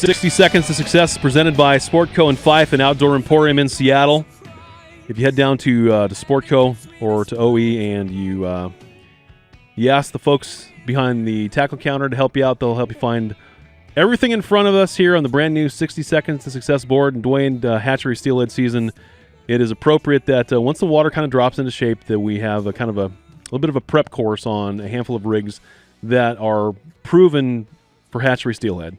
60 Seconds to Success presented by Sportco and Fife, an outdoor emporium in Seattle. If you head down to Sportco or to OE and you ask the folks behind the tackle counter to help you out, they'll help you find everything in front of us here on the brand new 60 Seconds to Success board and Duane hatchery steelhead season. It is appropriate that once the water kind of drops into shape that we have a kind of a little bit of a prep course on a handful of rigs that are proven for hatchery steelhead.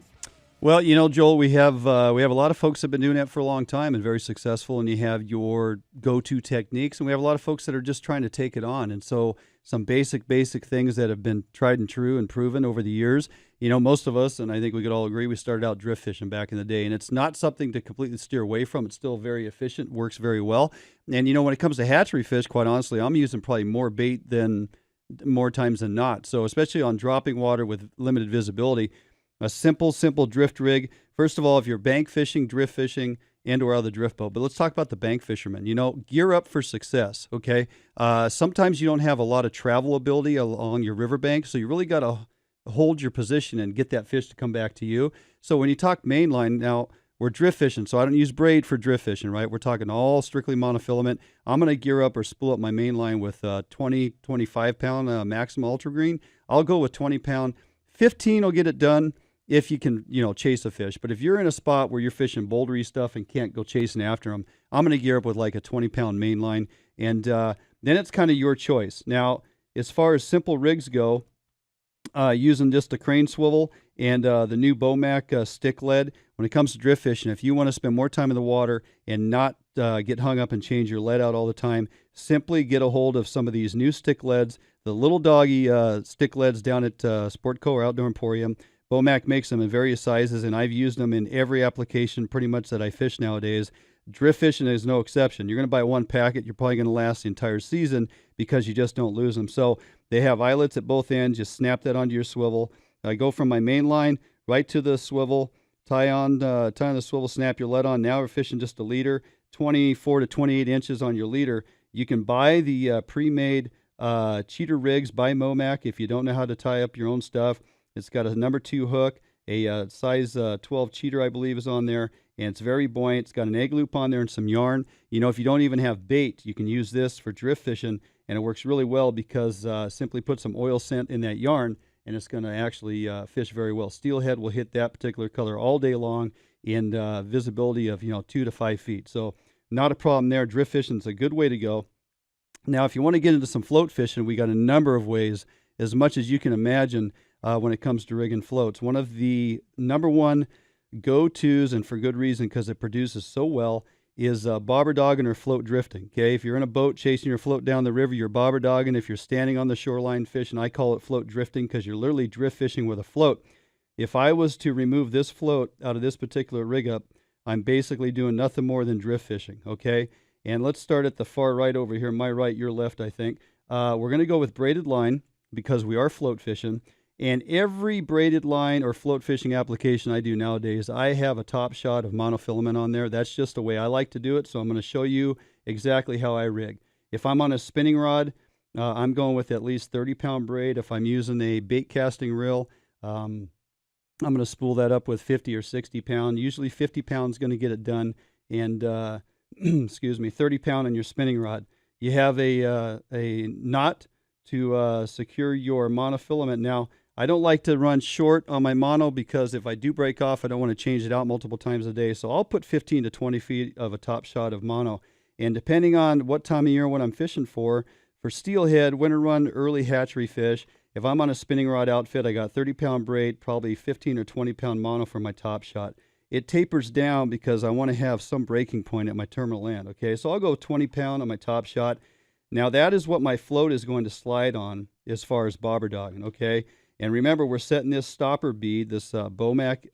Well, you know, Joel, we have a lot of folks that have been doing that for a long time and very successful, and you have your go-to techniques, and we have a lot of folks that are just trying to take it on. And so some basic things that have been tried and true and proven over the years. You know, most of us, and I think we could all agree, we started out drift fishing back in the day, and it's not something to completely steer away from. It's still very efficient, works very well. And, you know, when it comes to hatchery fish, quite honestly, I'm using probably more bait than more times than not. So especially on dropping water with limited visibility, a simple drift rig. First of all, if you're bank fishing, drift fishing, and or out of the drift boat. But let's talk about the bank fisherman. You know, gear up for success, okay? Sometimes you don't have a lot of travel ability along your riverbank, so you really got to hold your position and get that fish to come back to you. So when you talk mainline, now we're drift fishing, so I don't use braid for drift fishing, right? We're talking all strictly monofilament. I'm going to gear up or spool up my mainline with 20, 25-pound Maximum Ultra Green. I'll go with 20-pound. 15 will get it done if you can, you know, chase a fish. But if you're in a spot where you're fishing bouldery stuff and can't go chasing after them, I'm going to gear up with like a 20-pound main line, and then it's kind of your choice. Now, as far as simple rigs go, using just a crane swivel and the new Beau Mac stick lead, when it comes to drift fishing, if you want to spend more time in the water and not get hung up and change your lead out all the time, simply get a hold of some of these new stick leads, the Lil Doggie stick leads down at Sportco or Outdoor Emporium. Beau Mac makes them in various sizes, and I've used them in every application pretty much that I fish nowadays. Drift fishing is no exception. You're going to buy one packet, you're probably going to last the entire season because you just don't lose them. So they have eyelets at both ends. Just snap that onto your swivel. I go from my main line right to the swivel, tie on the swivel, snap your lead on. Now we're fishing just a leader, 24 to 28 inches on your leader. You can buy the pre-made cheater rigs by Beau Mac if you don't know how to tie up your own stuff. It's got a number 2 hook, a size 12 cheater, I believe, is on there, and it's very buoyant. It's got an egg loop on there and some yarn. You know, if you don't even have bait, you can use this for drift fishing, and it works really well because simply put some oil scent in that yarn, and it's going to actually fish very well. Steelhead will hit that particular color all day long in visibility of, 2 to 5 feet. So not a problem there. Drift fishing is a good way to go. Now, if you want to get into some float fishing, we got a number of ways, as much as you can imagine, when it comes to rigging floats. One of the number one go-tos, and for good reason because it produces so well, is bobber dogging or float drifting. Okay, if you're in a boat chasing your float down the river, you're bobber dogging. If you're standing on the shoreline fishing, I call it float drifting because you're literally drift fishing with a float. If I was to remove this float out of this particular rig up, I'm basically doing nothing more than drift fishing. Okay, and let's start at the far right over here. My right, your left, I think. We're going to go with braided line because we are float fishing. And every braided line or float fishing application I do nowadays, I have a top shot of monofilament on there. That's just the way I like to do it. So I'm going to show you exactly how I rig. If I'm on a spinning rod, I'm going with at least 30-pound braid. If I'm using a bait casting reel, I'm going to spool that up with 50 or 60-pound. Usually 50 pounds is going to get it done. And, 30-pound on your spinning rod. You have a knot to secure your monofilament. Now, I don't like to run short on my mono because if I do break off, I don't want to change it out multiple times a day. So I'll put 15 to 20 feet of a top shot of mono. And depending on what time of year what I'm fishing for steelhead, winter run, early hatchery fish, if I'm on a spinning rod outfit, I got 30-pound braid, probably 15 or 20-pound mono for my top shot. It tapers down because I want to have some breaking point at my terminal end. Okay, so I'll go 20-pound on my top shot. Now that is what my float is going to slide on as far as bobber dogging. Okay. And remember, we're setting this stopper bead, this Beau Mac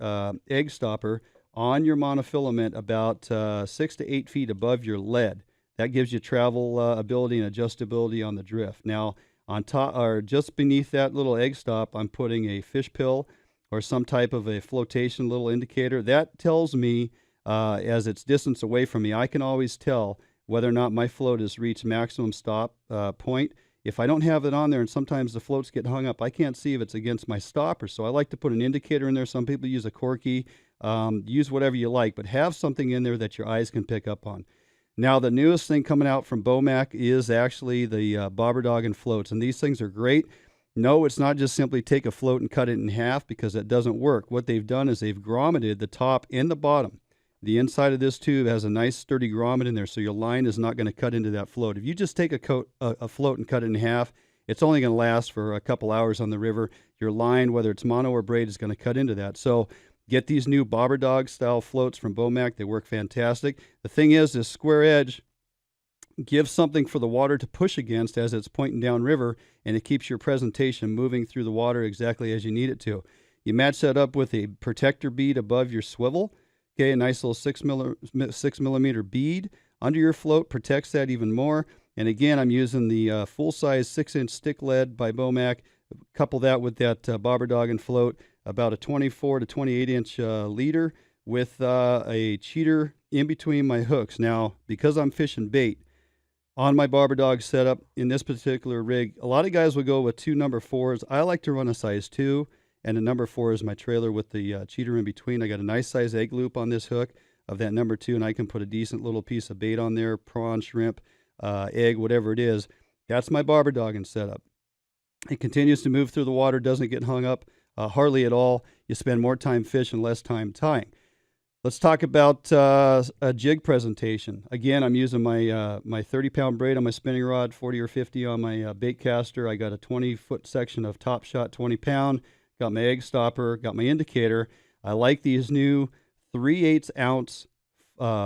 egg stopper, on your monofilament about 6 to 8 feet above your lead. That gives you travel ability and adjustability on the drift. Now, on top or just beneath that little egg stop, I'm putting a fish pill or some type of a flotation little indicator. That tells me, as it's distance away from me, I can always tell whether or not my float has reached maximum stop point. If I don't have it on there, and sometimes the floats get hung up, I can't see if it's against my stopper. So I like to put an indicator in there. Some people use a corky. Use whatever you like, but have something in there that your eyes can pick up on. Now, the newest thing coming out from Beau Mac is actually the Bobber Doggin floats, and these things are great. No, it's not just simply take a float and cut it in half, because that doesn't work. What they've done is they've grommeted the top and the bottom. The inside of this tube has a nice sturdy grommet in there, so your line is not going to cut into that float. If you just take a float and cut it in half, it's only going to last for a couple hours on the river. Your line, whether it's mono or braid, is going to cut into that. So get these new Bobber Dog style floats from Beau Mac. They work fantastic. The thing is, this square edge gives something for the water to push against as it's pointing downriver, and it keeps your presentation moving through the water exactly as you need it to. You match that up with a protector bead above your swivel. Okay, a nice little 6 millimeter bead under your float protects that even more. And again, I'm using the full-size 6-inch stick lead by Beau Mac. Couple that with that Bobber Doggin float, about a 24 to 28-inch leader with a cheater in between my hooks. Now, because I'm fishing bait, on my Bobber Dog setup in this particular rig, a lot of guys will go with 2 number 4s. I like to run a size 2, and a number 4 is my trailer with the cheater in between. I got a nice size egg loop on this hook of that number 2, and I can put a decent little piece of bait on there, prawn, shrimp, egg, whatever it is. That's my Bobber Doggin setup. It continues to move through the water, doesn't get hung up hardly at all. You spend more time fishing, less time tying. Let's talk about a jig presentation. Again, I'm using my 30-pound braid on my spinning rod, 40 or 50 on my bait caster. I got a 20-foot section of Top Shot 20-pound. Got my egg stopper, got my indicator. I like these new 3/8 ounce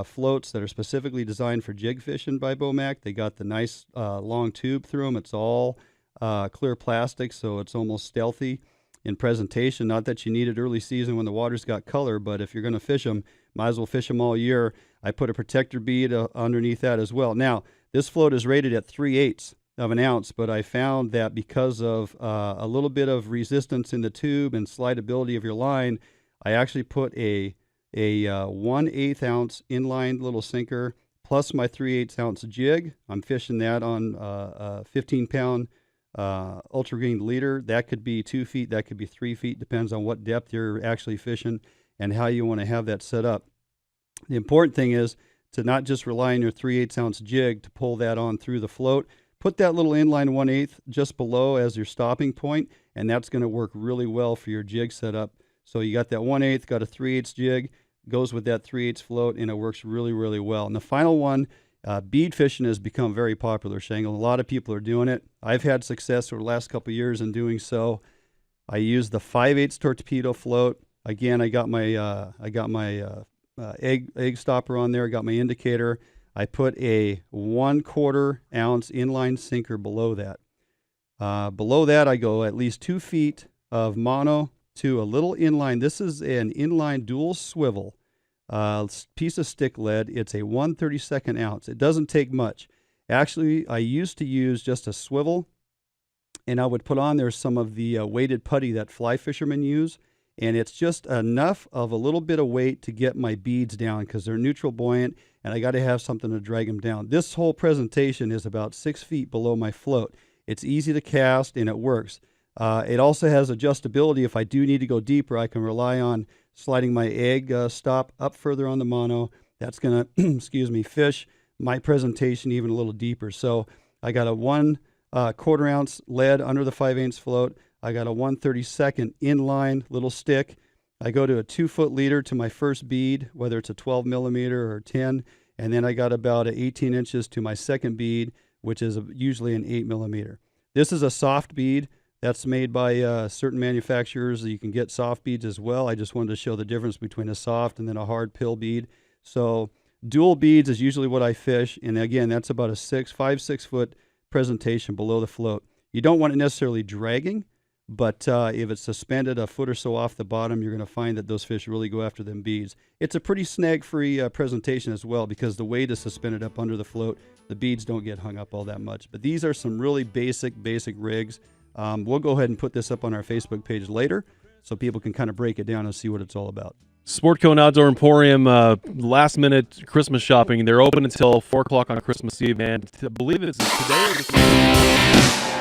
floats that are specifically designed for jig fishing by Beau Mac. They got the nice long tube through them. It's all clear plastic, so it's almost stealthy in presentation. Not that you need it early season when the water's got color, but if you're going to fish them, might as well fish them all year. I put a protector bead underneath that as well. Now, this float is rated at 3/8 of an ounce, but I found that because of a little bit of resistance in the tube and slidability of your line, I actually put a 1/8 ounce inline little sinker plus my 3/8 ounce jig. I'm fishing that on a 15-pound ultra green leader. That could be 2 feet, that could be 3 feet, depends on what depth you're actually fishing and how you want to have that set up. The important thing is to not just rely on your 3/8 ounce jig to pull that on through the float. Put that little inline 1/8 just below as your stopping point, and that's going to work really well for your jig setup. So you got that 1/8, got a 3/8 jig, goes with that 3/8 float, and it works really, really well. And the final one, bead fishing has become very popular, Shangle. A lot of people are doing it. I've had success over the last couple of years in doing so. I use the 5/8 torpedo float. Again, I got my egg stopper on there. I got my indicator. I put a 1/4 ounce inline sinker below that. Below that, I go at least 2 feet of mono to a little inline. This is an inline dual swivel piece of stick lead. It's a 1/32 ounce. It doesn't take much. Actually, I used to use just a swivel, and I would put on there some of the weighted putty that fly fishermen use, and it's just enough of a little bit of weight to get my beads down because they're neutral buoyant, and I got to have something to drag them down. This whole presentation is about 6 feet below my float. It's easy to cast, and it works. It also has adjustability. If I do need to go deeper, I can rely on sliding my egg stop up further on the mono. That's going to, fish my presentation even a little deeper. So I got a 1/4 ounce lead under the 5/8 float. I got a 1/32 inline little stick. I go to a 2-foot leader to my first bead, whether it's a 12 millimeter or 10, and then I got about 18 inches to my second bead, which is usually an 8 millimeter. This is a soft bead. That's made by certain manufacturers. You can get soft beads as well. I just wanted to show the difference between a soft and then a hard pill bead. So dual beads is usually what I fish. And again, that's about a 5-6 foot presentation below the float. You don't want it necessarily dragging, but if it's suspended a foot or so off the bottom, you're going to find that those fish really go after them beads. It's a pretty snag-free presentation as well because the weight is suspended up under the float. The beads don't get hung up all that much. But these are some really basic rigs. We'll go ahead and put this up on our Facebook page later so people can kind of break it down and see what it's all about. Sportco and Outdoor Emporium, last-minute Christmas shopping. They're open until 4 o'clock on Christmas Eve, and I believe it's today or this week.